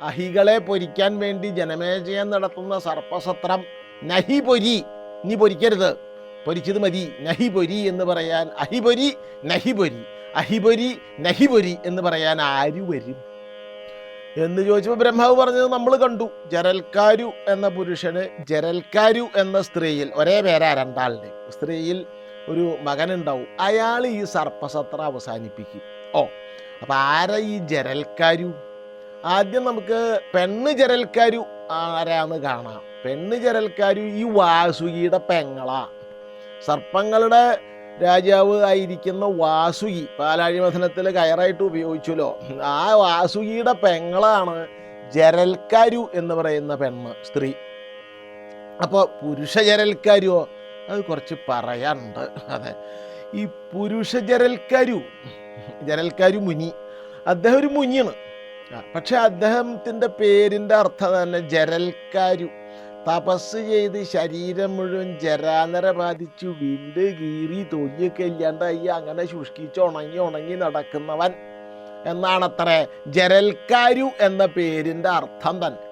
അഹികളെ പൊരിക്കാൻ വേണ്ടി ജനമേജയം നടത്തുന്ന സർപ്പസത്രം നഹി പൊരി, നീ പൊരിക്കരുത്, പൊരിച്ചത് മതി, നഹി പൊരി എന്ന് പറയാൻ അഹിപൊരി നഹിപൊരി, അഹിപൊരി നഹിപൊരി എന്ന് പറയാൻ ആര് വരും എന്ന് ചോദിച്ചപ്പോൾ ബ്രഹ്മാവ് പറഞ്ഞത് നമ്മൾ കണ്ടു. ജരൽക്കാരു എന്ന പുരുഷന് ജരൽക്കാരു എന്ന സ്ത്രീയിൽ, ഒരേ പേരാ രണ്ടാളുടെ, സ്ത്രീയിൽ ഒരു മകനുണ്ടാവും. അയാൾ ഈ സർപ്പസത്രം അവസാനിപ്പിക്കും. അപ്പം ആരാ ഈ ജരൽക്കാരു? ആദ്യം നമുക്ക് പെണ്ണ് ജരൽക്കാരു ആരാന്ന് കാണാം. പെണ്ണ് ജരൽക്കാരു ഈ വാസുകിയുടെ പെങ്ങളാ. സർപ്പങ്ങളുടെ രാജാവ് ആയിരിക്കുന്ന വാസുകി പാലാഴിമഥനത്തിൽ കയറായിട്ട് ഉപയോഗിച്ചല്ലോ. ആ വാസുകിയുടെ പെങ്ങളാണ് ജരൽക്കാരു എന്ന് പറയുന്ന പെണ്ണ്, സ്ത്രീ. അപ്പോൾ പുരുഷ ജരൽക്കാരുവോ, അത് കുറച്ച് പറയാനുണ്ട്. അതെ, ഈ പുരുഷ ജരൽക്കാരു മുനി, അദ്ദേഹം ഒരു മുനിയാണ്. പക്ഷെ അദ്ദേഹത്തിൻ്റെ പേരിൻ്റെ അർത്ഥം തന്നെ ജരൽക്കാരു. തപസ് ചെയ്ത് ശരീരം മുഴുവൻ ജരാനര ബാധിച്ചു വിണ്ട് കീറി തൊലിയൊക്കെ ഇല്ലാണ്ടായി അങ്ങനെ ശുഷ്കിച്ച് ഉണങ്ങി നടക്കുന്നവൻ എന്നാണത്രേ ജരൽക്കാരു എന്ന പേരിൻ്റെ അർത്ഥം തന്നെ.